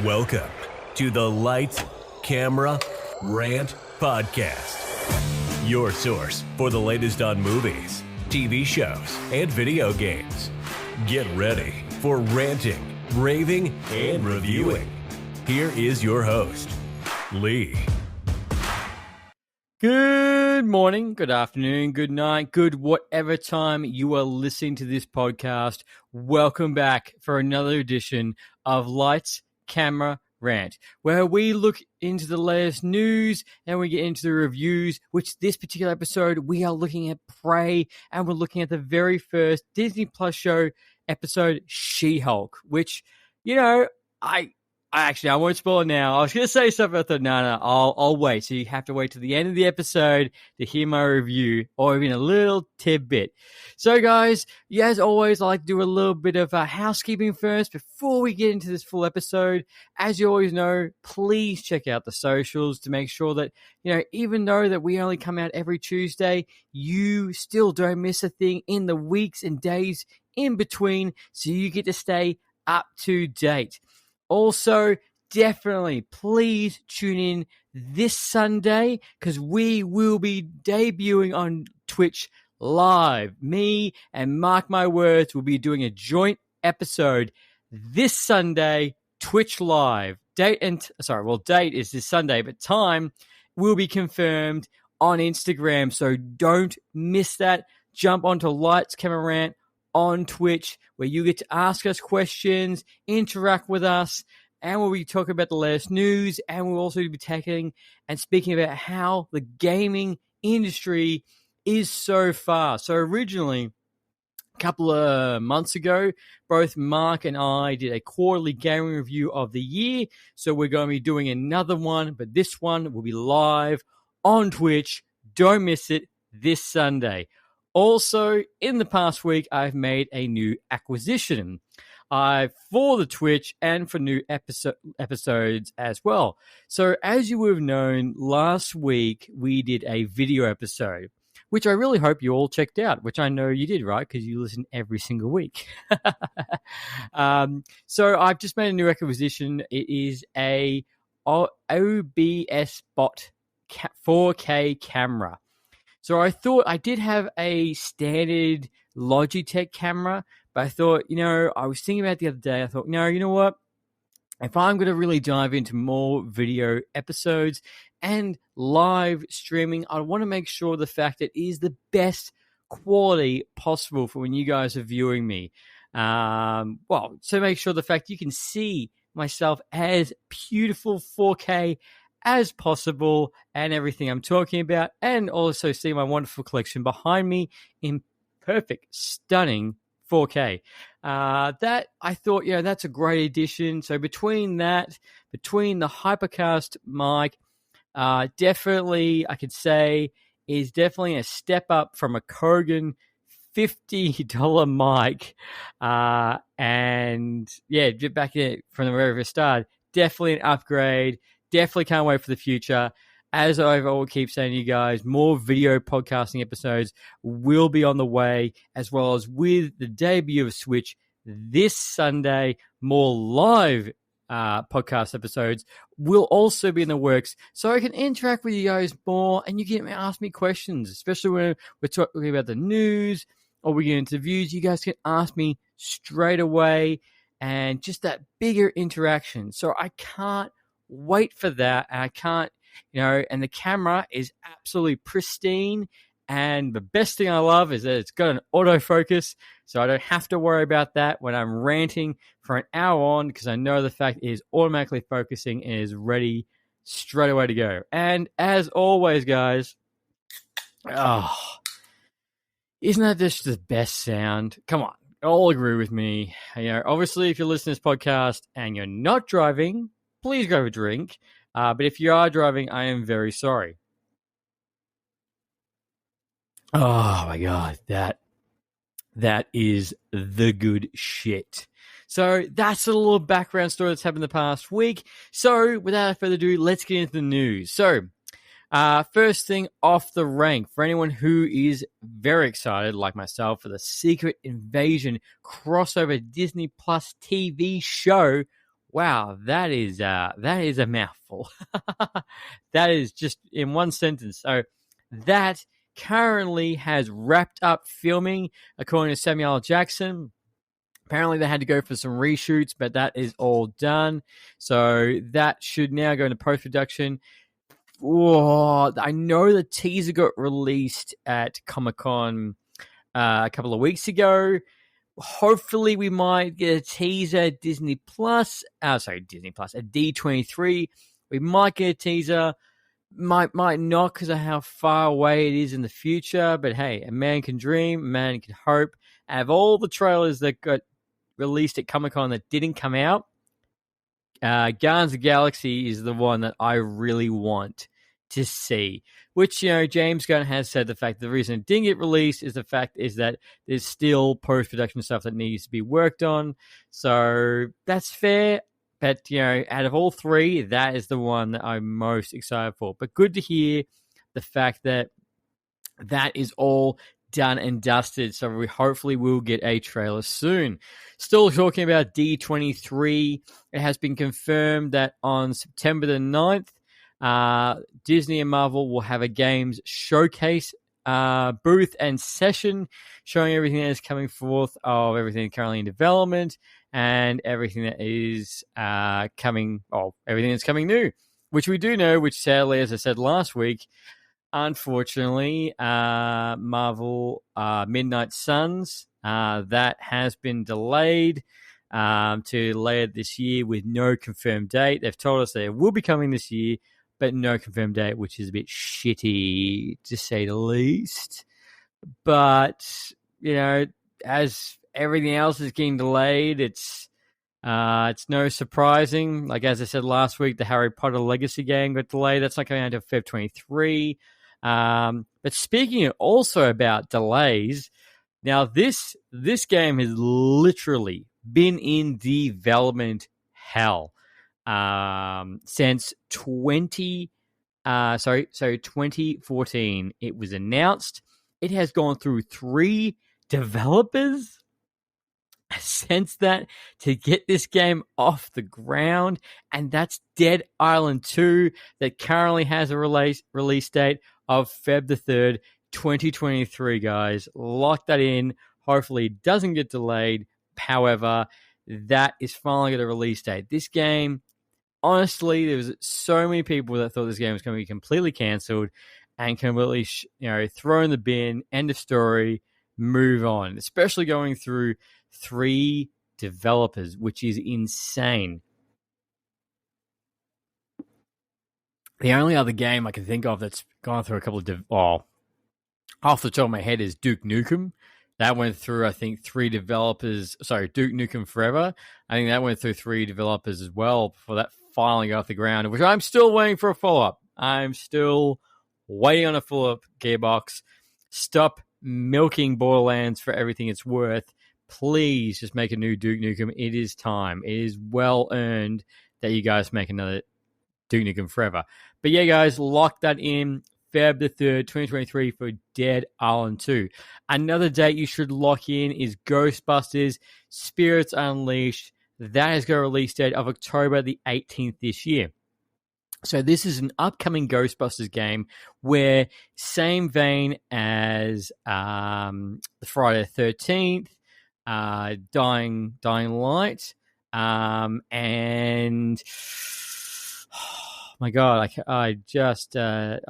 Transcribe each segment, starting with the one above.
Welcome to the Lights, Camera, Rant Podcast. Your source for the latest on movies, TV shows, and video games. Get ready for ranting, raving, and reviewing. Here is your host, Lee. Good morning, good afternoon, good night, good whatever time you are listening to this podcast. Welcome back for another edition of Lights, Camera, Rant, where we look into the latest news and we get into the reviews, which this particular episode, we are looking at Prey, and we're looking at the very first Disney Plus show episode, She-Hulk, which, you know, I won't spoil it now. I was going to say something, I thought, no, I'll wait. So you have to wait to the end of the episode to hear my review, or even a little tidbit. So guys, as always, I like to do a little bit of housekeeping first before we get into this full episode. As you always know, please check out the socials to make sure that, even though that we only come out every Tuesday, you still don't miss a thing in the weeks and days in between, so you get to stay up to date. Also, definitely, please tune in this Sunday because we will be debuting on Twitch live. Me and Mark My Words will be doing a joint episode this Sunday, Twitch live. Date is this Sunday, but time will be confirmed on Instagram, so don't miss that. Jump onto Lights, Camera, Rant on Twitch, where you get to ask us questions, interact with us, and we'll be talking about the latest news, and we'll also be taking and speaking about how the gaming industry is so far. So originally, a couple of months ago, both Mark and I did a quarterly gaming review of the year, so we're going to be doing another one, but this one will be live on Twitch. Don't miss it this Sunday. Also, in the past week, I've made a new acquisition for the Twitch and for new episodes as well. So, as you would have known, last week we did a video episode, which I really hope you all checked out, which I know you did, right? Because you listen every single week. So, I've just made a new acquisition. It is a OBS Bot 4K camera. So I thought I did have a standard Logitech camera, but I thought, I was thinking about it the other day. I thought, no, you know what? If I'm going to really dive into more video episodes and live streaming, I want to make sure the fact that it is the best quality possible for when you guys are viewing me. So make sure the fact you can see myself as beautiful 4K as possible and everything I'm talking about, and also see my wonderful collection behind me in perfect, stunning 4K. That I thought, that's a great addition. So between the Hypercast mic, definitely I could say is definitely a step up from a Kogan $50 mic. And yeah, get back in from the very start. Definitely an upgrade. Definitely can't wait for the future. As I will keep saying to you guys, more video podcasting episodes will be on the way, as well as with the debut of Switch this Sunday, more live podcast episodes will also be in the works, so I can interact with you guys more and you can ask me questions, especially when we're talking about the news or we get interviews. You guys can ask me straight away and just that bigger interaction. So I can't wait for that. And I can't, and the camera is absolutely pristine. And the best thing I love is that it's got an autofocus, so I don't have to worry about that when I'm ranting for an hour on, because I know the fact it is automatically focusing and is ready straight away to go. And as always, guys, isn't that just the best sound? Come on, all agree with me. Obviously, if you're listening to this podcast and you're not driving, please go have a drink. But if you are driving, I am very sorry. Oh my God, that is the good shit. So that's a little background story that's happened the past week. So without further ado, let's get into the news. So first thing off the rank, for anyone who is very excited, like myself, for the Secret Invasion crossover Disney Plus TV show, Wow, that is a mouthful. That is just in one sentence. So that currently has wrapped up filming, according to Samuel L. Jackson. Apparently, they had to go for some reshoots, but that is all done. So that should now go into post-production. Oh, I know the teaser got released at Comic-Con a couple of weeks ago. Hopefully, we might get a teaser at Disney Plus. At D23. We might get a teaser. Might not because of how far away it is in the future. But hey, a man can dream, a man can hope. Out of all the trailers that got released at Comic-Con that didn't come out, Guardians of the Galaxy is the one that I really want to see. Which, James Gunn has said the fact the reason it didn't get released is that there's still post-production stuff that needs to be worked on. So that's fair. But, out of all three, that is the one that I'm most excited for. But good to hear the fact that is all done and dusted. So we hopefully will get a trailer soon. Still talking about D23. It has been confirmed that on September the 9th, Disney and Marvel will have a games showcase booth and session showing everything that is coming forth of everything currently in development and everything that is everything that's coming new, which we do know, which sadly, as I said last week, unfortunately, Marvel Midnight Suns, that has been delayed to later this year with no confirmed date. They've told us they will be coming this year, but no confirmed date, which is a bit shitty, to say the least. But, as everything else is getting delayed, it's no surprising. Like, as I said last week, the Harry Potter Legacy game got delayed. That's not coming out until Feb 23. But speaking also about delays, now this game has literally been in development hell since 2014. It was announced. It has gone through 3 developers since that to get this game off the ground, and that's Dead Island 2 that currently has a release date of Feb the 3rd, 2023, guys. Lock that in. Hopefully it doesn't get delayed. However, that is finally got a release date. This game, honestly, there was so many people that thought this game was going to be completely cancelled and completely, throw in the bin, end of story, move on. Especially going through 3 developers, which is insane. The only other game I can think of that's gone through a couple of off the top of my head is Duke Nukem. That went through, I think, 3 developers. Sorry, Duke Nukem Forever. I think that went through 3 developers as well before that finally got off the ground, which I'm still waiting for a follow-up. I'm still waiting on a follow-up, Gearbox. Stop milking Borderlands for everything it's worth. Please just make a new Duke Nukem. It is time. It is well earned that you guys make another Duke Nukem Forever. But yeah, guys, lock that in. Feb the 3rd, 2023 for Dead Island 2. Another date you should lock in is Ghostbusters Spirits Unleashed. That has got a release date of October the 18th this year. So this is an upcoming Ghostbusters game where, same vein as the Friday the 13th, Dying Light, and oh my God, the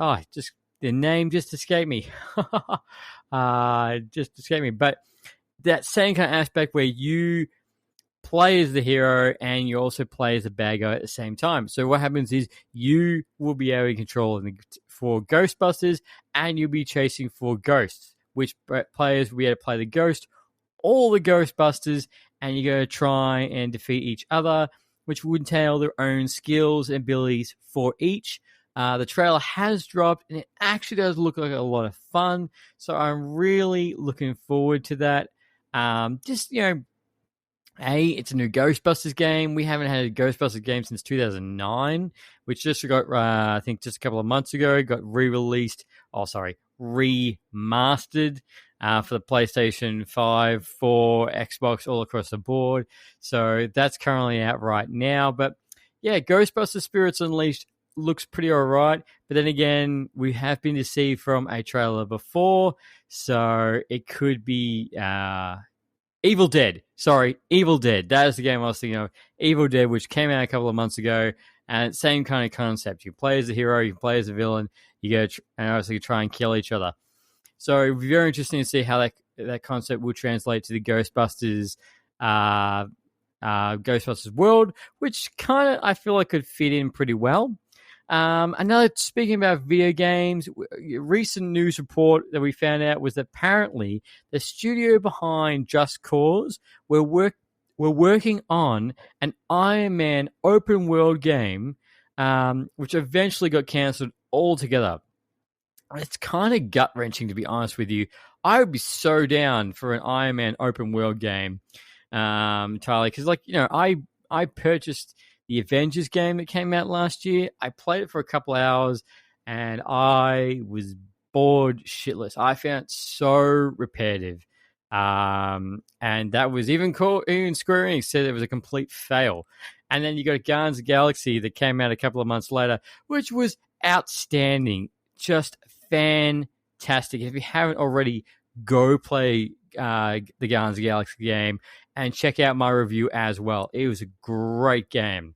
name just escaped me. But that same kind of aspect where you play as the hero and you also play as the bad guy at the same time. So what happens is you will be able to control for Ghostbusters and you'll be chasing for ghosts, which players will be able to play the ghost, all the Ghostbusters, and you're going to try and defeat each other, which would entail their own skills and abilities for each. The trailer has dropped, and it actually does look like a lot of fun. So I'm really looking forward to that. It's a new Ghostbusters game. We haven't had a Ghostbusters game since 2009, which just got, I think just a couple of months ago, got remastered. for the PlayStation 5, 4, Xbox, all across the board. So that's currently out right now. But yeah, Ghostbusters Spirits Unleashed looks pretty all right. But then again, we have been deceived from a trailer before. So it could be Evil Dead. Sorry, Evil Dead. That is the game I was thinking of. Evil Dead, which came out a couple of months ago. And same kind of concept. You play as a hero, you play as a villain, you go and obviously try and kill each other. So it'll be very interesting to see how that concept will translate to the Ghostbusters Ghostbusters world, which kind of I feel like could fit in pretty well. Speaking about video games, recent news report that we found out was that apparently the studio behind Just Cause were working on an Iron Man open world game, which eventually got cancelled altogether. It's kind of gut wrenching, to be honest with you. I would be so down for an Iron Man open world game, Charlie, because I purchased the Avengers game that came out last year. I played it for a couple hours and I was bored shitless. I found it so repetitive. And that was even Square Enix said it was a complete fail. And then you got Guardians of the Galaxy that came out a couple of months later, which was outstanding. Just fantastic. If you haven't already, go play the Guardians of the Galaxy game and check out my review as well. It was a great game.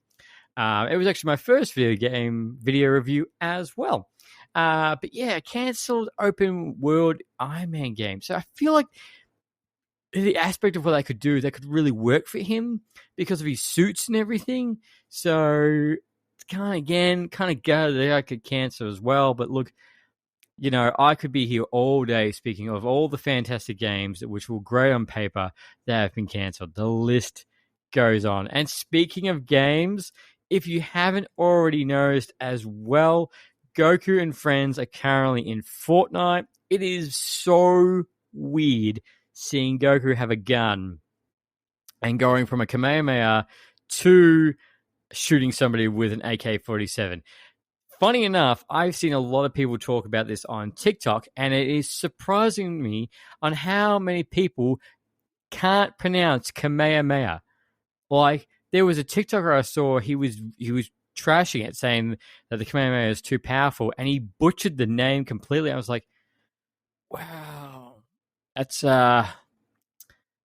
It was actually my first video review as well. But yeah, cancelled open world Iron Man game. So I feel like the aspect of what they could do, that could really work for him because of his suits and everything. So it's kind of gutted that I could cancel as well. But look, I could be here all day speaking of all the fantastic games which will great on paper that have been cancelled. The list goes on. And speaking of games, if you haven't already noticed as well, Goku and friends are currently in Fortnite. It is so weird seeing Goku have a gun and going from a Kamehameha to shooting somebody with an AK-47. Funny enough, I've seen a lot of people talk about this on TikTok, and it is surprising me on how many people can't pronounce Kamehameha. Like, there was a TikToker I saw, he was trashing it, saying that the Kamehameha is too powerful, and he butchered the name completely. I was like, wow. That's,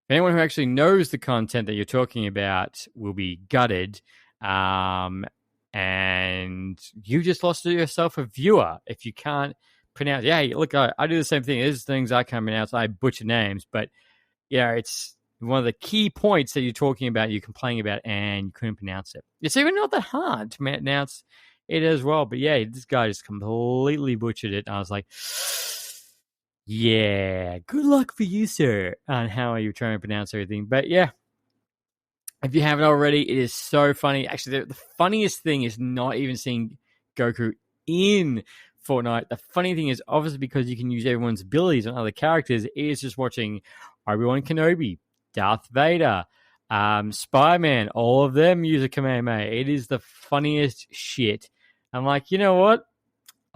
anyone who actually knows the content that you're talking about will be gutted. And you just lost yourself a viewer if you can't pronounce. Yeah, look, I do the same thing. There's things I can't pronounce. I butcher names, but it's one of the key points that you're talking about, you're complaining about, and you couldn't pronounce it. It's even not that hard to pronounce it as well. But yeah, this guy just completely butchered it. And I was like, yeah, good luck for you, sir, on how you're trying to pronounce everything. But yeah, if you haven't already, it is so funny. Actually, the funniest thing is not even seeing Goku in Fortnite. The funny thing is, obviously, because you can use everyone's abilities on other characters, it is just watching Obi-Wan Kenobi, Darth Vader, Spider-Man, all of them use a Kamehameha. It is the funniest shit. I'm like, you know what?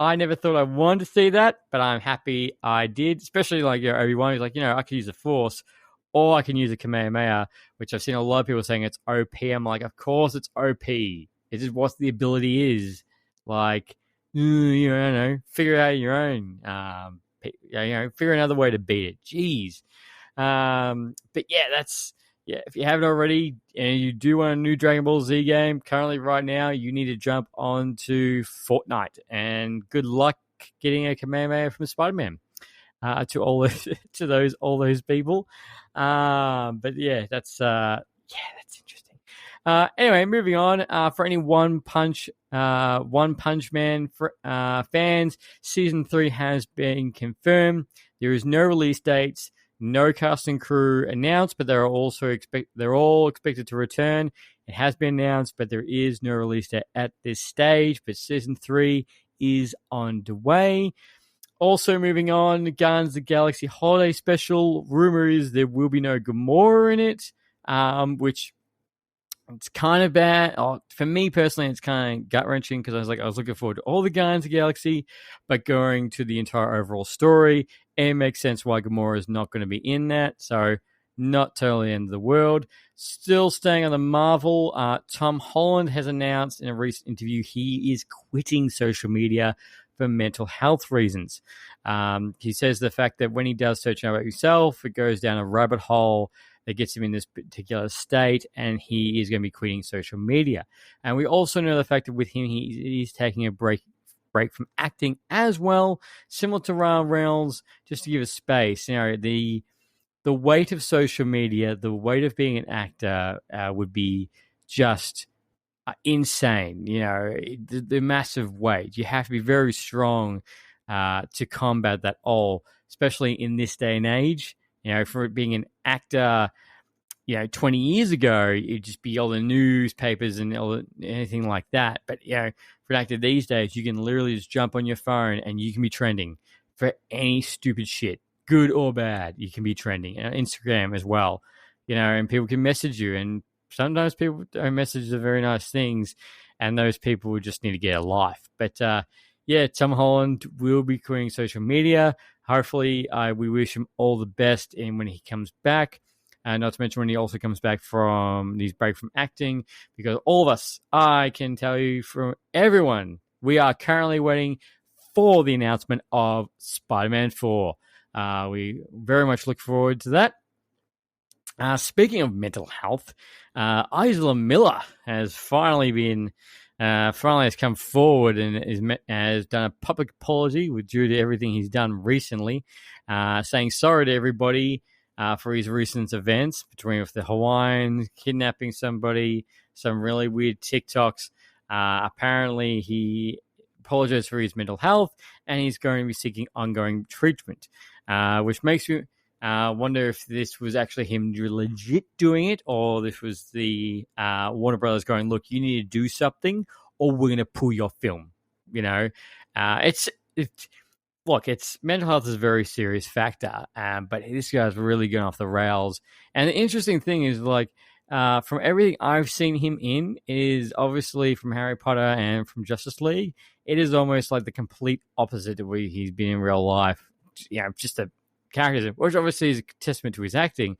I never thought I wanted to see that, but I'm happy I did. Especially like Obi-Wan, he's like, I could use the Force, or I can use a Kamehameha, which I've seen a lot of people saying it's OP. I'm like, of course it's OP. It's just what the ability is. Like, I don't know, figure it out your own. Figure another way to beat it. Jeez. But yeah, if you haven't already and you do want a new Dragon Ball Z game, currently right now, you need to jump onto Fortnite. And good luck getting a Kamehameha from Spider-Man. To all those people. But yeah, that's interesting. Anyway, moving on. For any One Punch Man fans, season 3 has been confirmed. There is no release dates, no cast and crew announced, but they're all expected to return. It has been announced, but there is no release date at this stage. But season 3 is on the way. Also moving on, Guardians of the Galaxy Holiday Special. Rumor is there will be no Gamora in it, which It's kind of bad. Oh, for me personally, it's kind of gut wrenching because I was looking forward to all the Guardians of the Galaxy, but going to the entire overall story, it makes sense why Gamora is not going to be in that. So, not totally end of the world. Still staying on the Marvel, Tom Holland has announced in a recent interview he is quitting social media for mental health reasons. He says the fact that when he does search about himself, it goes down a rabbit hole that gets him in this particular state, and he is going to be quitting social media. And we also know the fact that with him, he's taking a break from acting as well, similar to Ryan Reynolds, just to give us space. The weight of social media, the weight of being an actor would be just insane. The massive weight. You have to be very strong to combat that all, especially in this day and age. For being an actor, 20 years ago, it'd just be all the newspapers and anything like that. But, for an actor these days, you can literally just jump on your phone and you can be trending for any stupid shit, good or bad. You can be trending. Instagram as well, and people can message you. And sometimes people don't message the very nice things, and those people just need to get a life. But, Tom Holland will be quitting social media. Hopefully, we wish him all the best in when he comes back. And not to mention when he also comes back from his break from acting, because all of us, I can tell you from everyone, we are currently waiting for the announcement of Spider-Man 4. We very much look forward to that. Speaking of mental health, Isla Miller has finally has come forward and has done a public apology due to everything he's done recently, saying sorry to everybody for his recent events between with the Hawaiians kidnapping somebody, some really weird TikToks. Apparently, he apologized for his mental health, and he's going to be seeking ongoing treatment, which makes me wonder if this was actually him legit doing it, or this was the Warner Brothers going, look, you need to do something, or we're going to pull your film. It's mental health is a very serious factor, but this guy's really going off the rails. And the interesting thing is, from everything I've seen him in, is obviously from Harry Potter and from Justice League, it is almost like the complete opposite of what he's been in real life. Just a character, which obviously is a testament to his acting.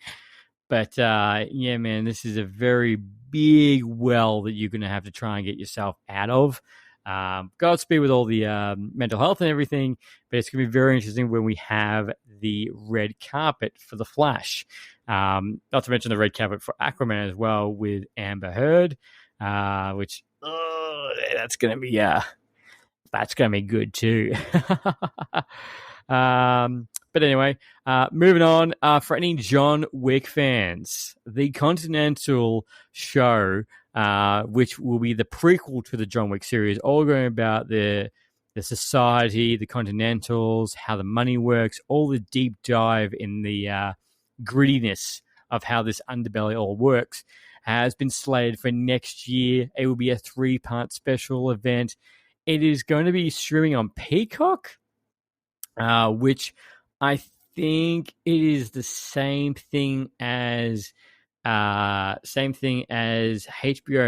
But, man, this is a very big well that you're going to have to try and get yourself out of. Godspeed with all the mental health and everything, but it's going to be very interesting when we have the red carpet for The Flash. Not to mention the red carpet for Aquaman as well with Amber Heard, which that's going to be good too. But anyway, moving on. For any John Wick fans, the Continental show, which will be the prequel to the John Wick series, all going about the society, the Continentals, how the money works, all the deep dive in the grittiness of how this underbelly all works, has been slated for next year. It will be a 3-part special event. It is going to be streaming on Peacock, which I think it is the same thing as HBO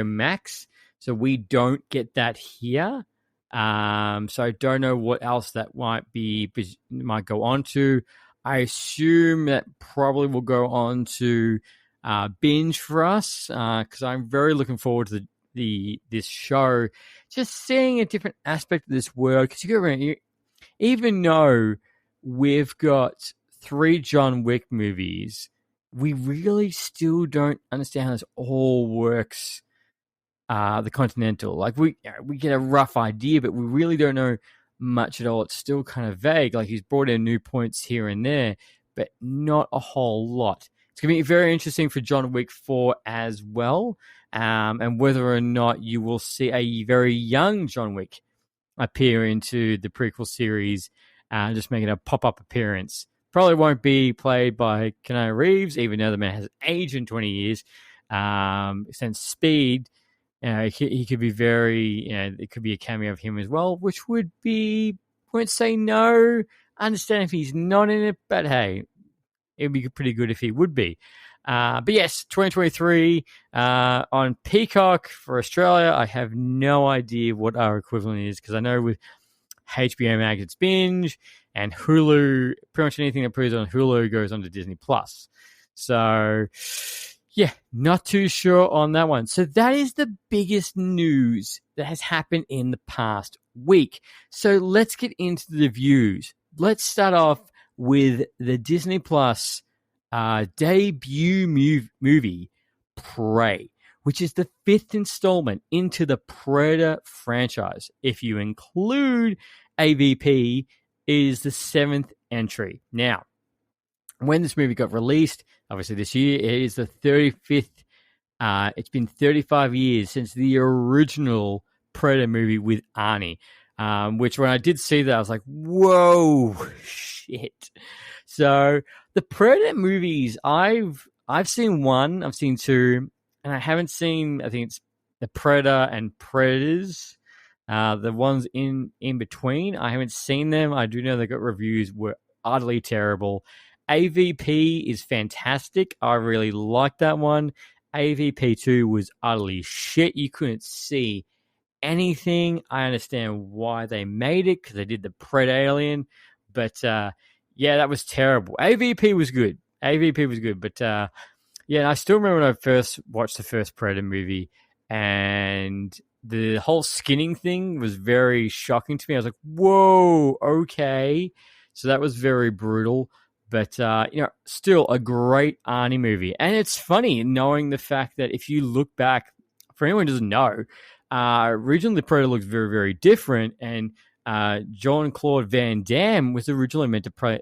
Max. So we don't get that here. So I don't know what else that might go on to. I assume that probably will go on to Binge for us, because I'm very looking forward to this show, just seeing a different aspect of this world. Because you even though we've got 3 John Wick movies, we really still don't understand how this all works. The Continental, we get a rough idea, but we really don't know much at all. It's still kind of vague. He's brought in new points here and there, but not a whole lot. It's going to be very interesting for John Wick 4 as well, and whether or not you will see a very young John Wick appear into the prequel series, just making a pop-up appearance. Probably won't be played by Keanu Reeves, even though the man has aged in 20 years. Since Speed, he could be it could be a cameo of him as well, which won't say no. I understand if he's not in it, but hey, it would be pretty good if he would be. But yes, 2023 on Peacock for Australia. I have no idea what our equivalent is because I know with HBO Max it's Binge, and Hulu, pretty much anything that appears on Hulu goes onto Disney Plus. So, yeah, not too sure on that one. So that is the biggest news that has happened in the past week. So let's get into the reviews. Let's start off with the Disney Plus debut movie, Prey, which is the 5th installment into the Predator franchise. If you include AVP, is the 7th entry. Now, when this movie got released, obviously this year, it is the 35th. It's been 35 years since the original Predator movie with Arnie, which when I did see that, I was like, whoa, shit. So the Predator movies, I've seen one, I've seen two, and I haven't seen, I think it's the Predator and Predators. The ones in between, I haven't seen them. I do know they got reviews were utterly terrible. AVP is fantastic. I really like that one. AVP 2 was utterly shit. You couldn't see anything. I understand why they made it because they did the Predator Alien, but yeah, that was terrible. AVP was good. But yeah, I still remember when I first watched the first Predator movie, and the whole skinning thing was very shocking to me. I was like, whoa, okay. So that was very brutal. But, still a great Arnie movie. And it's funny knowing the fact that if you look back, for anyone who doesn't know, originally the Predator looked very, very different. And Jean-Claude Van Damme was originally meant to play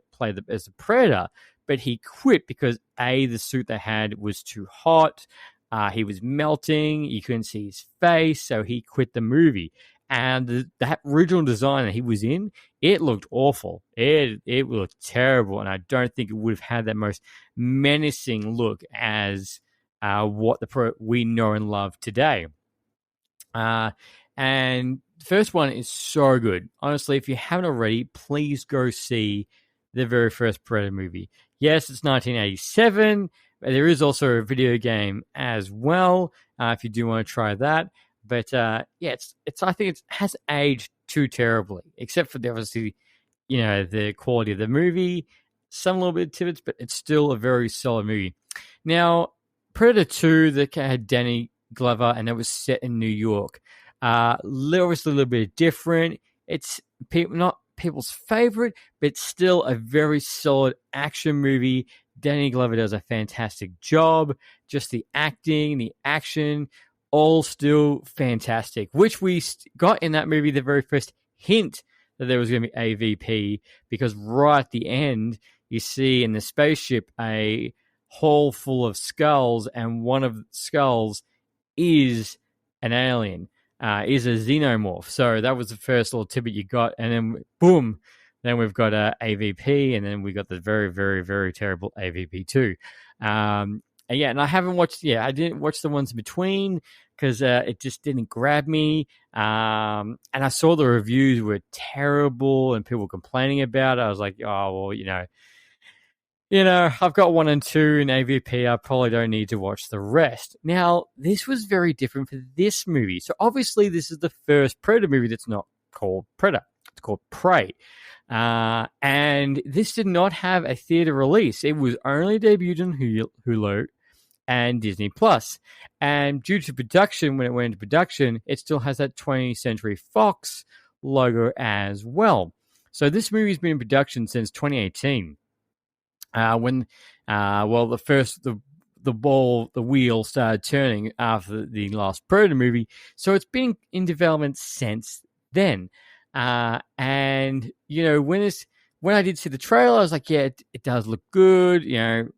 as the Predator, but he quit because, A, the suit they had was too hot. He was melting. You couldn't see his face, so he quit the movie. And that original design that he was in, it looked awful. It looked terrible, and I don't think it would have had that most menacing look as what we know and love today. And the first one is so good. Honestly, if you haven't already, please go see the very first Predator movie. Yes, it's 1987. But there is also a video game as well, if you do want to try that. But yeah, it's I think it has aged too terribly, except for obviously, the quality of the movie, some little bit of tidbits, but it's still a very solid movie. Now, Predator 2 that had Danny Glover, and it was set in New York. Obviously a little bit different. It's not people's favorite, but still a very solid action movie. Danny Glover does a fantastic job. Just the acting, the action, all still fantastic, which we got in that movie, the very first hint that there was going to be AVP, because right at the end, you see in the spaceship a hall full of skulls, and one of the skulls is an alien, is a xenomorph. So that was the first little tidbit you got, and then boom, then we've got AVP, and then we got the very, very, very terrible AVP 2. And I haven't watched, I didn't watch the ones in between because it just didn't grab me. And I saw the reviews were terrible and people complaining about it. I was like, oh, well, I've got 1 and 2 in AVP. I probably don't need to watch the rest. Now, this was very different for this movie. So obviously this is the first Predator movie that's not called Predator. It's called Prey. And this did not have a theater release. It was only debuted on Hulu and Disney Plus. And due to production, when it went into production, it still has that 20th Century Fox logo as well. So this movie's been in production since 2018. When the wheel started turning after the last Predator movie. So it's been in development since then. And when I did see the trailer, I was like, yeah, it does look good. It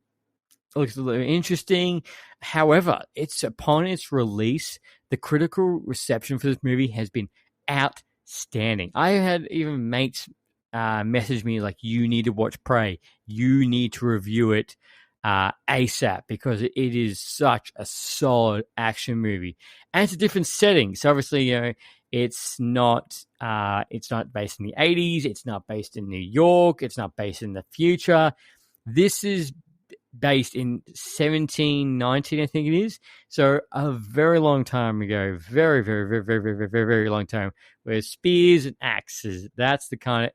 looks a little interesting. However, upon its release, the critical reception for this movie has been outstanding. I had even mates message me like, you need to watch Prey. You need to review it ASAP because it is such a solid action movie. And it's a different setting. So obviously, it's not based in the 80s. It's not based in New York. It's not based in the future. This is based in 1719, I think it is. So a very long time ago, very, very, very, very, very, very, very, very long time, where spears and axes. That's the kind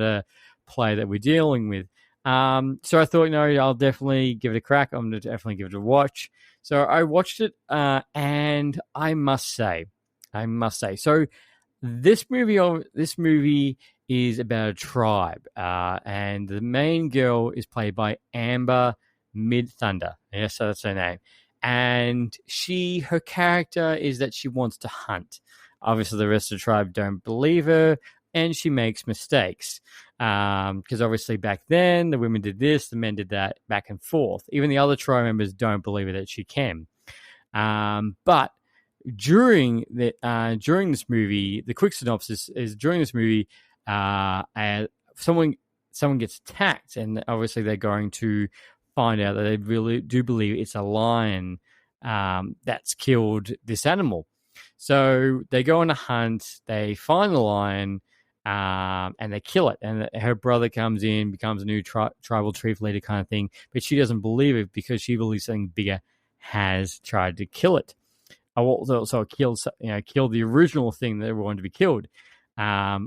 of play that we're dealing with. So I thought, I'll definitely give it a crack. I'm going to definitely give it a watch. So I watched it, and I must say, so this movie is about a tribe, and the main girl is played by Amber Midthunder. Yes, so that's her name. And her character is that she wants to hunt. Obviously, the rest of the tribe don't believe her, and she makes mistakes. Because obviously back then, the women did this, the men did that, back and forth. Even the other tribe members don't believe that she can. But during this movie, the quick synopsis is during this movie, someone gets attacked, and obviously they're going to find out that they really do believe it's a lion that's killed this animal. So they go on a hunt, they find the lion, and they kill it. And her brother comes in, becomes a new tribal chief leader kind of thing, but she doesn't believe it because she believes something bigger has tried to kill it. Also killed the original thing that wanted to be killed.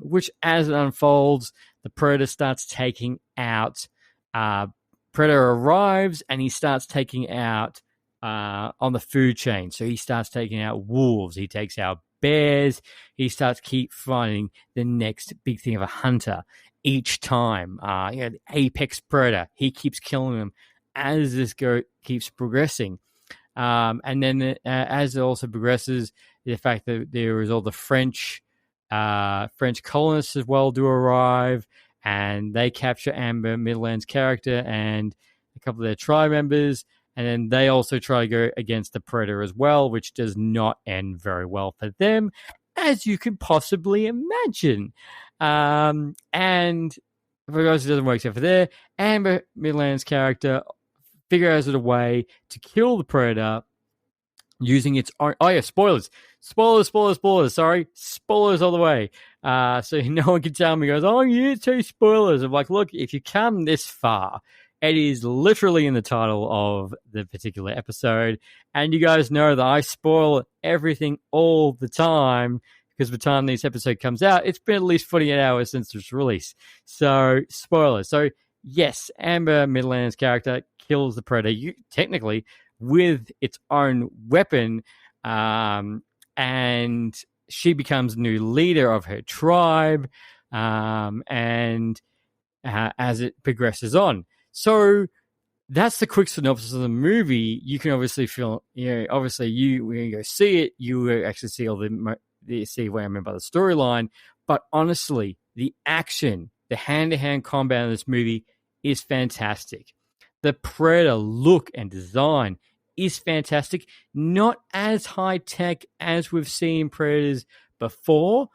Which, as it unfolds, the predator starts taking out. Predator arrives, and he starts taking out on the food chain. So he starts taking out wolves. He takes out bears. He starts keep finding the next big thing of a hunter each time. The apex predator. He keeps killing them as this keeps progressing. And then as it also progresses, the fact that there is all the French colonists as well do arrive, and they capture Amber Midland's character and a couple of their tribe members, and then they also try to go against the Predator as well, which does not end very well for them, as you can possibly imagine. And for those who doesn't work except for there, Amber Midland's character figures out a way to kill the Predator using its own... Oh, yeah, spoilers. Sorry. Spoilers all the way. So no one can tell me, goes, oh, you didn't say spoilers. I'm like, look, if you come this far, it is literally in the title of the particular episode. And you guys know that I spoil everything all the time, because by the time this episode comes out, it's been at least 48 hours since its release. So, spoilers. So, yes, Amber Midland's character kills the Predator, technically, with its own weapon, and she becomes the new leader of her tribe, and as it progresses on. So that's the quick synopsis of the movie. You can obviously feel, obviously when you go see it, you will actually see all see what I mean by the storyline. But honestly, the action, the hand-to-hand combat in this movie is fantastic. The Predator look and design is fantastic. Not as high-tech as we've seen Predators before.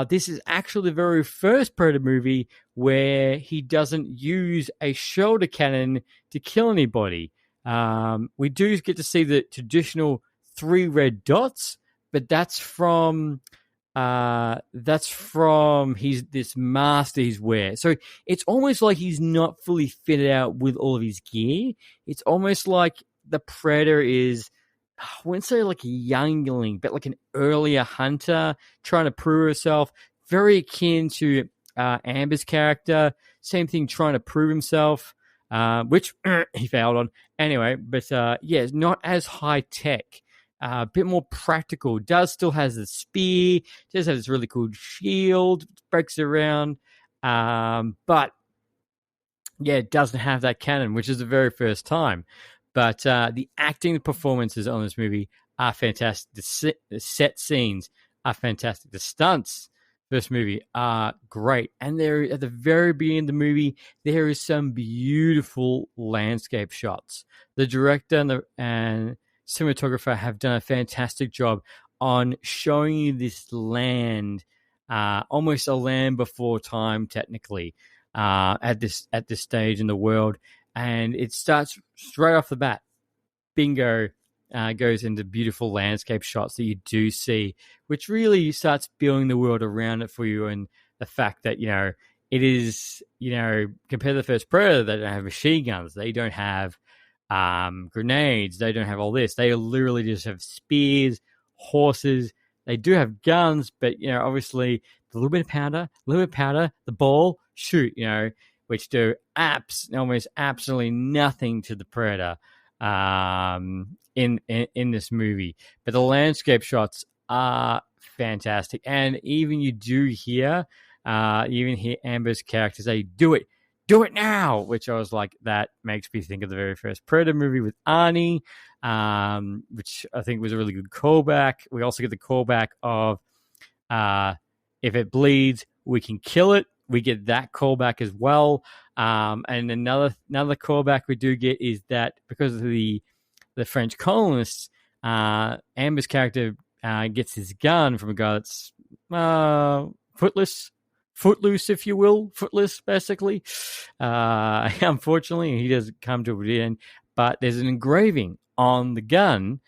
This is actually the very first Predator movie where he doesn't use a shoulder cannon to kill anybody. We do get to see the traditional 3 red dots, but that's from this master he's wearing. So it's almost like he's not fully fitted out with all of his gear. It's almost like the Predator is, I wouldn't say like a youngling, but like an earlier hunter trying to prove herself. Very akin to Amber's character. Same thing, trying to prove himself, which he failed on. Anyway, but it's not as high tech. A bit more practical. Does still has the spear. Does have this really cool shield. Breaks around. But yeah, it doesn't have that cannon, which is the very first time. But the acting performances on this movie are fantastic. The set scenes are fantastic. The stunts for this movie are great. And there, at the very beginning of the movie, there is some beautiful landscape shots. The director and cinematographer have done a fantastic job on showing you this land, almost a land before time, technically, at this stage in the world. And it starts straight off the bat. Bingo, goes into beautiful landscape shots that you do see, which really starts building the world around it for you. And the fact that, it is, compared to the first Predator, they don't have machine guns. They don't have grenades. They don't have all this. They literally just have spears, horses. They do have guns, but, obviously a little bit of powder, the ball, shoot, which do almost absolutely nothing to the Predator in this movie. But the landscape shots are fantastic. And even you do hear, Amber's character say, do it now, which I was like, that makes me think of the very first Predator movie with Arnie, which I think was a really good callback. We also get the callback of, if it bleeds, we can kill it. We get that callback as well. And another callback we do get is that because of the French colonists, Amber's character gets his gun from a guy that's footloose, if you will, basically. Unfortunately, he doesn't come to the end, but there's an engraving on the gun,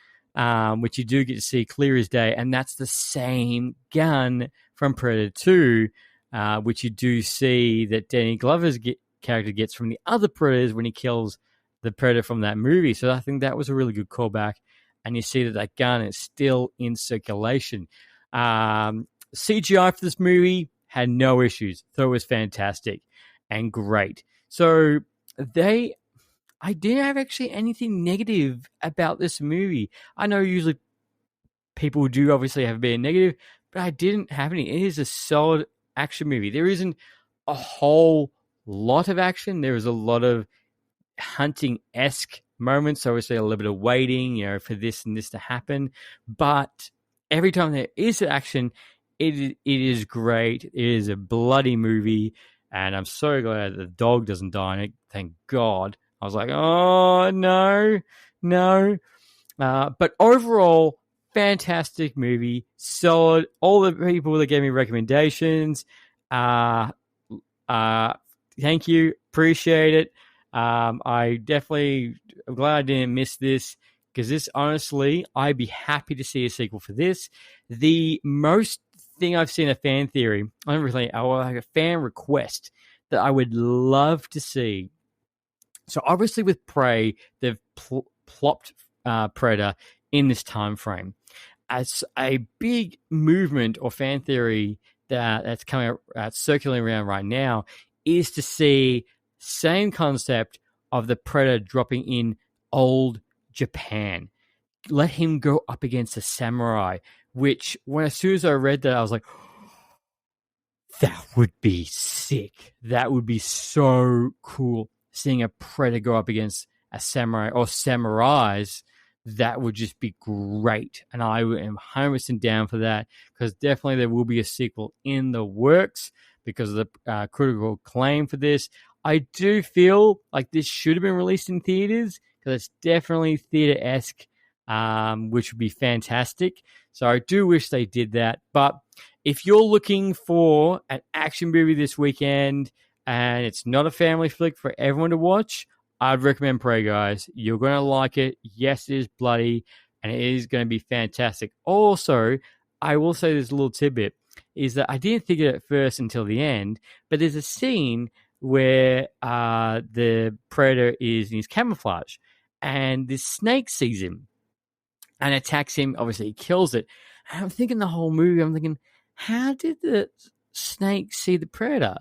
which you do get to see clear as day, and that's the same gun from Predator 2, which you do see that Danny Glover's character gets from the other Predators when he kills the Predator from that movie. So I think that was a really good callback, and you see that gun is still in circulation. CGI for this movie had no issues. Thought it was fantastic and great. So I didn't have actually anything negative about this movie. I know usually people do obviously have been negative, but I didn't have any. It is a solid action movie. There isn't a whole lot of action. There is a lot of hunting-esque moments. Obviously a little bit of waiting, for this and this to happen. But every time there is action, it is great. It is a bloody movie, and I'm so glad the dog doesn't die in it. Thank God. I was like, oh, no. But overall, fantastic movie. Solid. All the people that gave me recommendations, thank you. Appreciate it. I'm glad I didn't miss this, because this, honestly, I'd be happy to see a sequel for this. The most thing I've seen a fan theory, like a fan request that I would love to see. So obviously with Prey, they've plopped Predator in this time frame. As a big movement or fan theory that's coming circulating around right now is to see same concept of the Predator dropping in old Japan. Let him go up against a samurai, which as soon as I read that, I was like, that would be sick. That would be so cool. Seeing a Predator go up against a samurai or samurais, that would just be great. And I am 100% down for that, because definitely there will be a sequel in the works because of the critical acclaim for this. I do feel like this should have been released in theaters, because it's definitely theater-esque, which would be fantastic. So I do wish they did that. But if you're looking for an action movie this weekend and it's not a family flick for everyone to watch, I'd recommend Prey, guys. You're going to like it. Yes, it is bloody, and it is going to be fantastic. Also, I will say this little tidbit, is that I didn't think it at first until the end, but there's a scene where the Predator is in his camouflage, and this snake sees him and attacks him. Obviously, he kills it. And I'm thinking the whole movie, how did the snake see the Predator?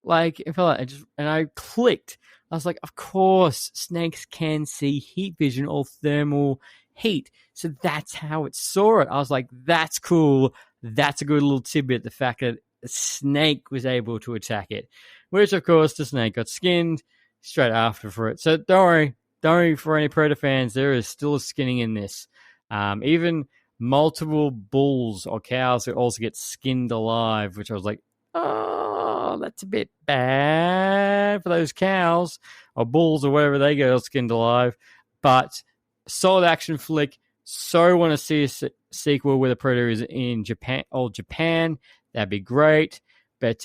Like, it felt like and I clicked. I was like, of course, snakes can see heat vision or thermal heat. So that's how it saw it. I was like, that's cool. That's a good little tidbit, the fact that a snake was able to attack it. Which, of course, the snake got skinned straight after for it. So don't worry for any Predator fans, there is still a skinning in this. Even multiple bulls or cows that also get skinned alive, which I was like, oh, that's a bit bad for those cows or bulls or whatever they get skinned alive. But solid action flick. So want to see a sequel where the Predator is in Japan, old Japan. That'd be great. But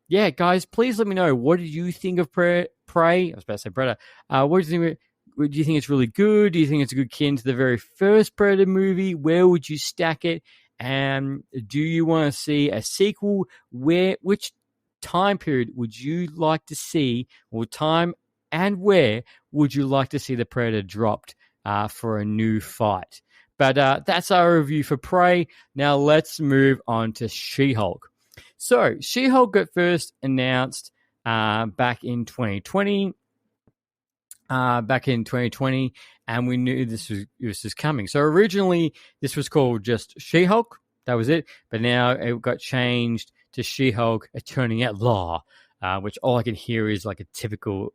yeah, guys, please let me know. What did you think of Prey? I was about to say Predator. What do you think? Do you think it's really good? Do you think it's a good kin to the very first Predator movie? Where would you stack it? And do you want to see a sequel? Which time period would you like to see, or time and where would you like to see the Predator dropped for a new fight? But that's our review for Prey. Now let's move on to She-Hulk. So She-Hulk got first announced back in 2020. And we knew this was coming. So originally, this was called just She-Hulk. That was it. But now it got changed to She-Hulk Attorney at Law, which all I can hear is like a typical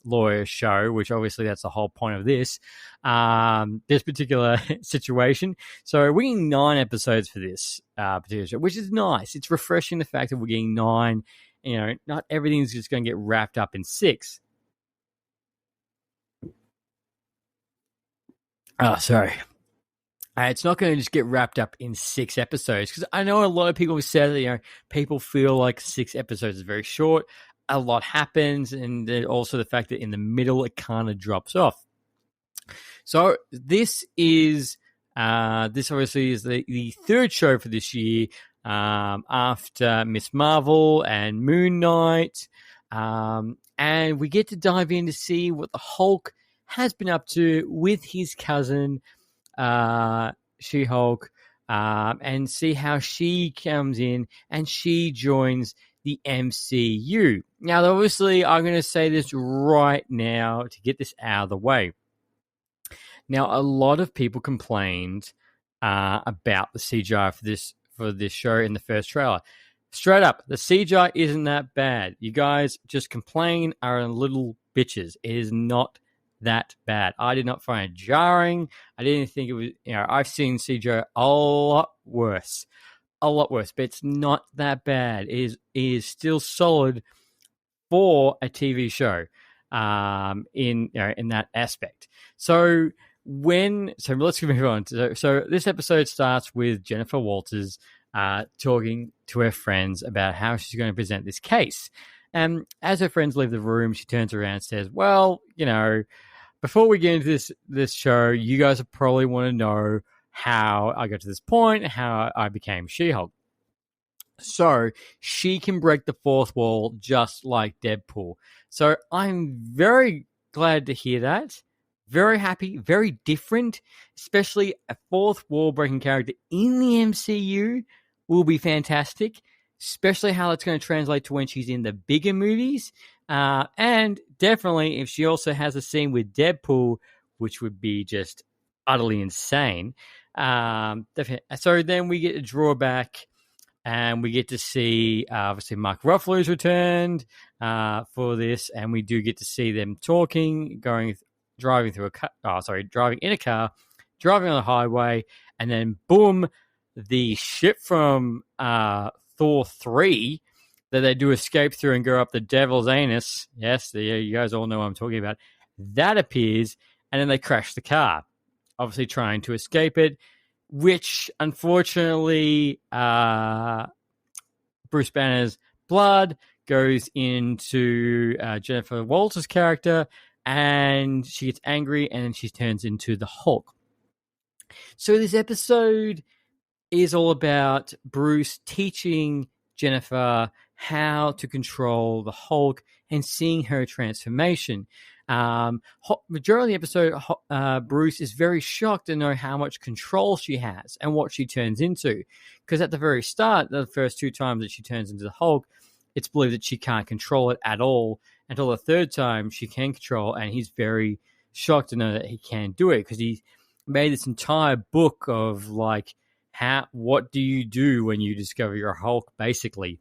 lawyer show, which obviously that's the whole point of this particular situation. So we're getting 9 episodes for this particular show, which is nice. It's refreshing, the fact that we're getting 9. Not everything's just going to get wrapped up in 6. Oh, sorry. It's not going to just get wrapped up in 6 episodes, because I know a lot of people have said that, people feel like 6 episodes is very short. A lot happens, and also the fact that in the middle it kind of drops off. So this obviously is the third show for this year, after Miss Marvel and Moon Knight, and we get to dive in to see what the Hulk has been up to with his cousin, She-Hulk, and see how she comes in and she joins the MCU. Now, obviously, I'm going to say this right now to get this out of the way. Now, a lot of people complained about the CGI for this show in the first trailer. Straight up, the CGI isn't that bad. You guys just complain are little bitches. It is not that bad. I did not find it jarring. I didn't think it was, I've seen CGI a lot worse, but it's not that bad. It is still solid for a TV show, in that aspect. So let's move on. So this episode starts with Jennifer Walters talking to her friends about how she's going to present this case. And as her friends leave the room, she turns around and says, well, before we get into this show, you guys probably want to know how I got to this point, how I became She-Hulk. So she can break the fourth wall just like Deadpool. So I'm very glad to hear that. Very happy, very different, especially a fourth wall breaking character in the MCU will be fantastic, especially how it's going to translate to when she's in the bigger movies. And definitely if she also has a scene with Deadpool, which would be just utterly insane. So then we get a drawback, and we get to see, obviously, Mark Ruffalo's returned for this, and we do get to see them talking, driving in a car, driving on the highway, and then boom, the ship from Thor 3 that they do escape through and go up the devil's anus. Yes, you guys all know what I'm talking about. That appears, and then they crash the car, obviously trying to escape it, which unfortunately Bruce Banner's blood goes into Jennifer Walters' character, and she gets angry, and she turns into the Hulk. So this episode is all about Bruce teaching Jennifer how to control the Hulk and seeing her transformation. Majority of the episode, Bruce is very shocked to know how much control she has and what she turns into. Because at the very start, the first 2 times that she turns into the Hulk, it's believed that she can't control it at all until the 3rd time she can control, and he's very shocked to know that he can do it, because he made this entire book of what do you do when you discover your Hulk, basically.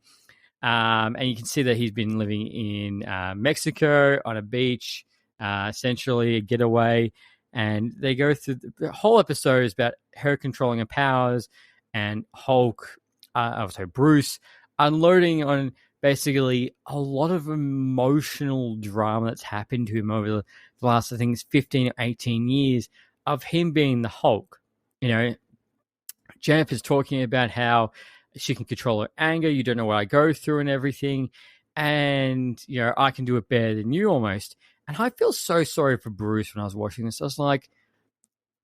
And you can see that he's been living in Mexico on a beach, essentially a getaway. And they go through the whole episode is about her controlling her powers, and Bruce unloading on basically a lot of emotional drama that's happened to him over the last, I think it's 15 or 18 years of him being the Hulk. Jennifer's talking about how she can control her anger. You don't know what I go through and everything. And, I can do it better than you almost. And I feel so sorry for Bruce when I was watching this. I was like,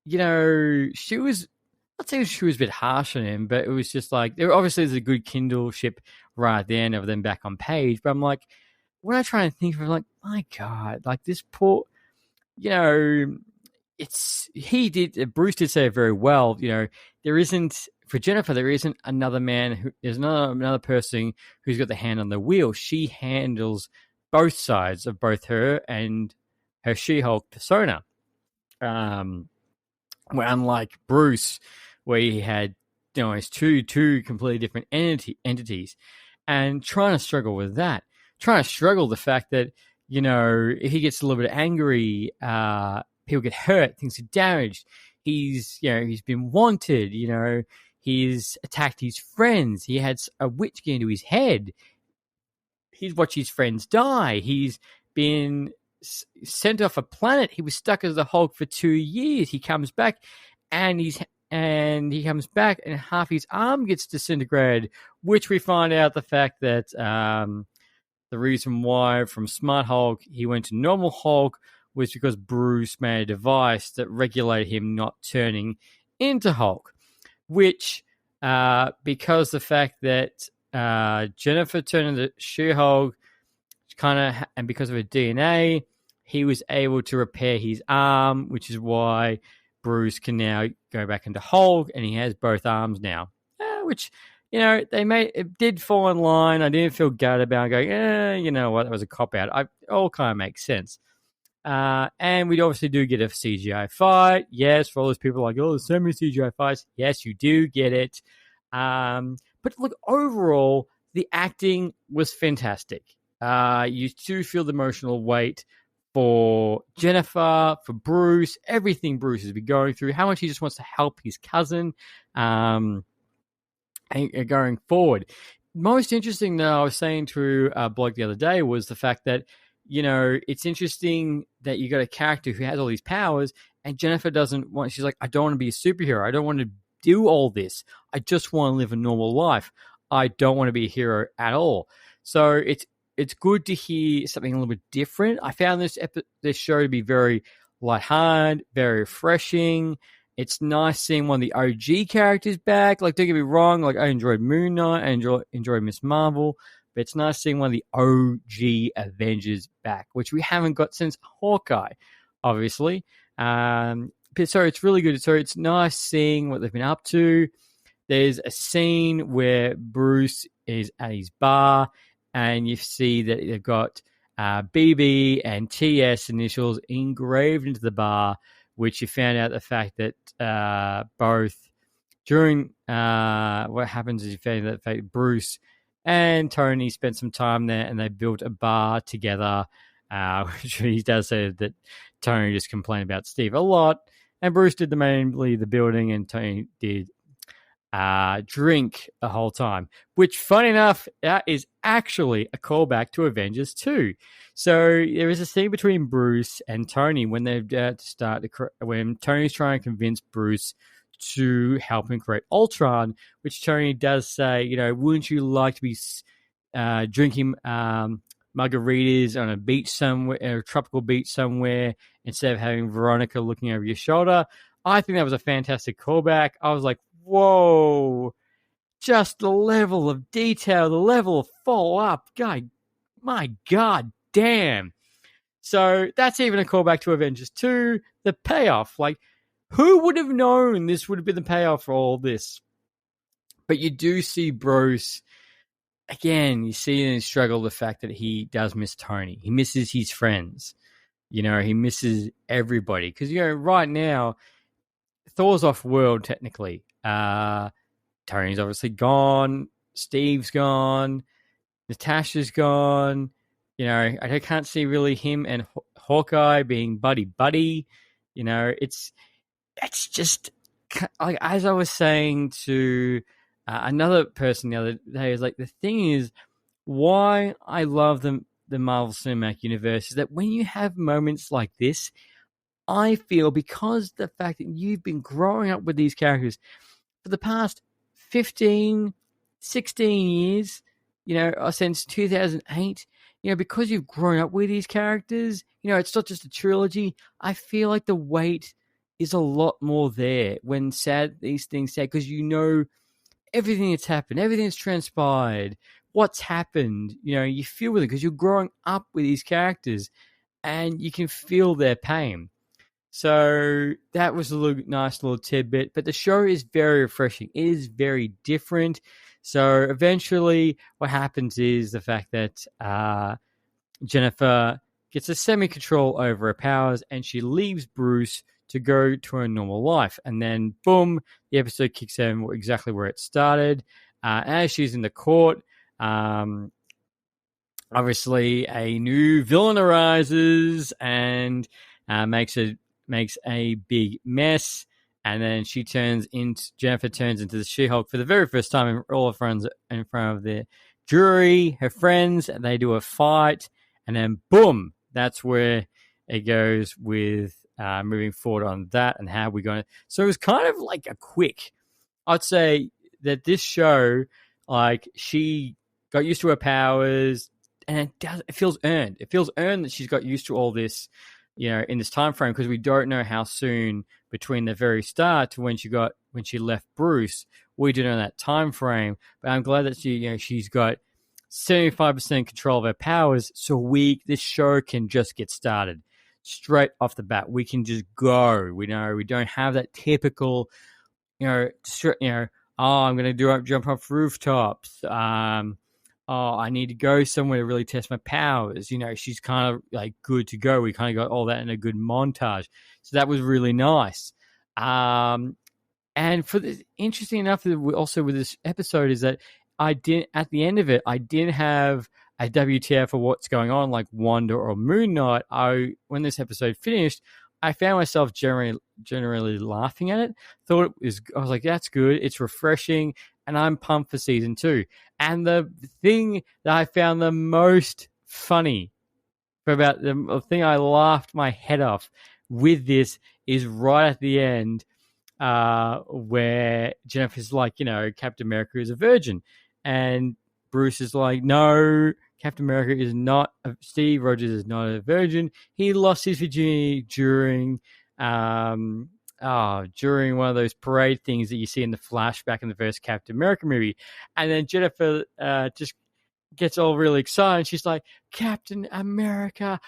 she was I'd say she was a bit harsh on him, but it was just like there obviously there's a good kindleship right at the end of them back on page. But I'm like, when I try and think of it, I'm like, my God, like this poor, you know, Bruce did say it very well, there isn't for Jennifer, there isn't another man there's another person who's got the hand on the wheel. She handles both sides of both her and her She-Hulk persona. Where unlike Bruce, where he had his two completely different entities, and trying to struggle with that, trying to struggle the fact that if he gets a little bit angry, people get hurt, things are damaged. He's been wanted. He's attacked his friends. He had a witch get into his head. He's watched his friends die. He's been sent off a planet. He was stuck as the Hulk for 2 years. He comes back, and he comes back, and half his arm gets disintegrated. Which we find out the fact that the reason why from Smart Hulk he went to Normal Hulk was because Bruce made a device that regulated him not turning into Hulk. Which, because the fact that Jennifer turned into She-Hulk, and because of her DNA, he was able to repair his arm, which is why Bruce can now go back into Hulk, and he has both arms now. Which, it did fall in line. I didn't feel gutted about it, going, you know what, that was a cop-out. It all kind of makes sense. And we obviously do get a CGI fight. Yes, for all those people like, there's so many CGI fights. Yes, you do get it. But look, overall, the acting was fantastic. You do feel the emotional weight for Jennifer, for Bruce, everything Bruce has been going through, how much he just wants to help his cousin and going forward. Most interesting, though, I was saying to a blog the other day, was the fact that, it's interesting that you got a character who has all these powers, and Jennifer doesn't want, she's like, I don't want to be a superhero. I don't want to do all this. I just want to live a normal life. I don't want to be a hero at all. So it's good to hear something a little bit different. I found this show to be very lighthearted, very refreshing. It's nice seeing one of the OG characters back. Like, don't get me wrong, like I enjoyed Moon Knight, I enjoyed Miss Marvel, but it's nice seeing one of the OG Avengers back, which we haven't got since Hawkeye, obviously. But so it's really good. So it's nice seeing what they've been up to. There's a scene where Bruce is at his bar, and you see that they've got BB and TS initials engraved into the bar, which you found out the fact that both during what happens is you found out that Bruce and Tony spent some time there, and they built a bar together, which he does say that Tony just complained about Steve a lot, and Bruce did mainly the building, and Tony did drink the whole time, which, funny enough, is actually a callback to Avengers 2. So there is a scene between Bruce and Tony when they've when Tony's trying to convince Bruce to help him create Ultron, which Tony does say, wouldn't you like to be drinking margaritas on a beach somewhere, a tropical beach somewhere, instead of having Veronica looking over your shoulder? I think that was a fantastic callback. I was like, whoa, just the level of detail, the level of follow-up. God, my God, damn. So that's even a callback to Avengers 2. The payoff, like, who would have known this would have been the payoff for all this? But you do see Bruce, again, you see in his struggle the fact that he does miss Tony. He misses his friends. He misses everybody. Because, right now, Thor's off-world, technically. Tony's obviously gone. Steve's gone. Natasha's gone. I can't see really him and Hawkeye being buddy-buddy. It's just, like, as I was saying to another person the other day, is like, the thing is, why I love the Marvel Cinematic Universe is that when you have moments like this, I feel, because the fact that you've been growing up with these characters for the past 15, 16 years, since 2008, because you've grown up with these characters, it's not just a trilogy. I feel like the weight is a lot more there when these things say, because you know everything that's happened, everything that's transpired, what's happened. You know, you feel with it because you're growing up with these characters and you can feel their pain. So that was a nice little tidbit. But the show is very refreshing. It is very different. So eventually what happens is the fact that Jennifer gets a semi-control over her powers and she leaves Bruce to go to her normal life. And then, boom, the episode kicks in exactly where it started. As she's in the court, obviously a new villain arises and makes a big mess. And then Jennifer turns into the She-Hulk for the very first time in all her friends in front of the jury, her friends. They do a fight. And then, boom, that's where it goes with moving forward on that and how we're going to. So it was kind of like I'd say that this show, like, she got used to her powers and it feels earned. It feels earned that she's got used to all this, you know, in this time frame, because we don't know how soon between the very start to when she left Bruce. We do know that time frame, but I'm glad that she's got 75% control of her powers, so this show can just get started straight off the bat. We can just go. We don't have that typical, oh, I'm going to jump off rooftops. I need to go somewhere to really test my powers. You know, she's kind of like good to go. We kind of got all that in a good montage. So that was really nice. And for this, interesting enough, also with this episode is that at the end of it, I didn't have a WTF for what's going on, like Wanda or Moon Knight. When this episode finished, I found myself generally laughing at it. I was like, that's good. It's refreshing. And I'm pumped for season 2. And the thing that I found the most funny, the thing I laughed my head off with this, is right at the end, where Jennifer's like, Captain America is a virgin. And Bruce is like, no, Captain America is not. Steve Rogers is not a virgin. He lost his virginity during one of those parade things that you see in the flashback in the first Captain America movie. And then Jennifer just gets all really excited. She's like, Captain America,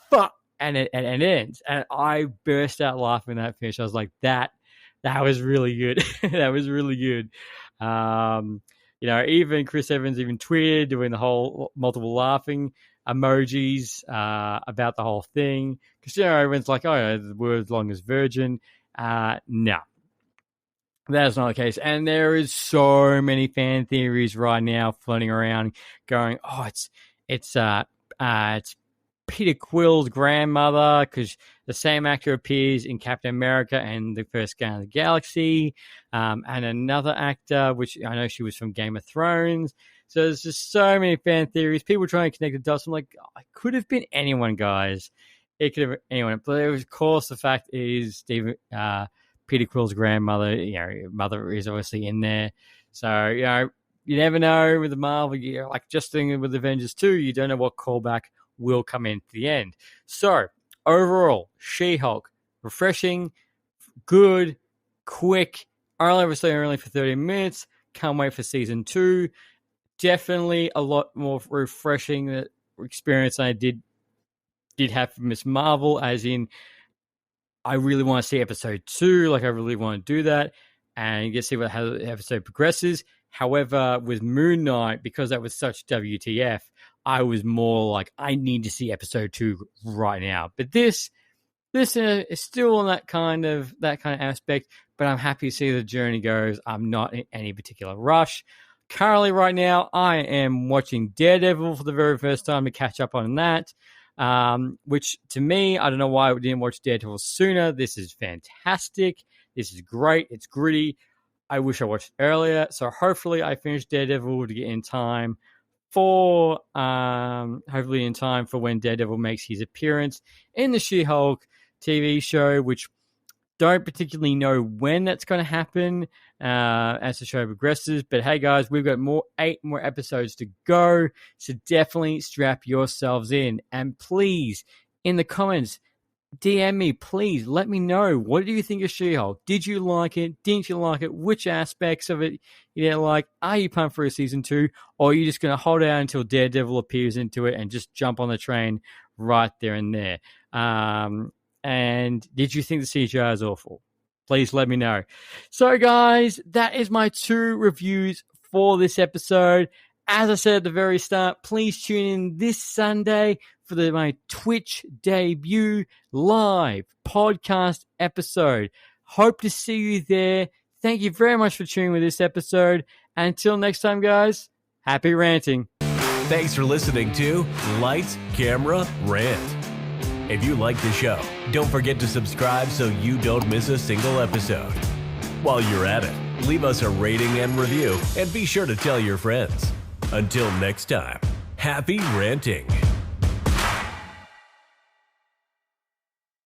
fuck. And it ends. And I burst out laughing when that finished. I was like, that was really good. That was really good. Even Chris Evans even tweeted doing the whole multiple laughing emojis about the whole thing. Because, everyone's like, the word as long as virgin. No, that is not the case. And there is so many fan theories right now floating around going, it's Peter Quill's grandmother, because the same actor appears in Captain America and the first Guardians of the Galaxy, and another actor, which I know she was from Game of Thrones. So there's just so many fan theories. People trying to connect the dots. I'm like, it could have been anyone, guys. It could have been anyone. But of course, the fact is Peter Quill's grandmother, mother is obviously in there. So, you never know with the Marvel, like just thinking with Avengers 2, you don't know what callback will come in at the end. So, overall, She-Hulk, refreshing, good, quick, only for 30 minutes. Can't wait for season 2. Definitely a lot more refreshing experience than I did have for Miss Marvel, as in, I really want to see episode 2. Like, I really want to do that and get to see how the episode progresses. However, with Moon Knight, because that was such WTF, I was more like, I need to see episode 2 right now. But this is still on that kind of aspect, but I'm happy to see the journey goes. I'm not in any particular rush. Currently, right now, I am watching Daredevil for the very first time to catch up on that. Which to me, I don't know why we didn't watch Daredevil sooner. This is fantastic. This is great. It's gritty. I wish I watched earlier. So hopefully I finish Daredevil to get in time for when Daredevil makes his appearance in the She-Hulk TV show, which don't particularly know when that's going to happen as the show progresses. But hey, guys, we've got 8 more episodes to go. So definitely strap yourselves in. And please, in the comments, DM me, please. Let me know. What do you think of She-Hulk? Did you like it? Didn't you like it? Which aspects of it you didn't like? Are you pumped for a season 2? Or are you just going to hold out until Daredevil appears into it and just jump on the train right there and there? And did you think the CGI is awful? Please let me know. So, guys, that is my 2 reviews for this episode. As I said at the very start, please tune in this Sunday for my Twitch debut live podcast episode. Hope to see you there. Thank you very much for tuning with this episode. Until next time, guys, happy ranting. Thanks for listening to Lights, Camera, Rant. If you like the show, don't forget to subscribe so you don't miss a single episode. While you're at it, leave us a rating and review, and be sure to tell your friends. Until next time, happy ranting.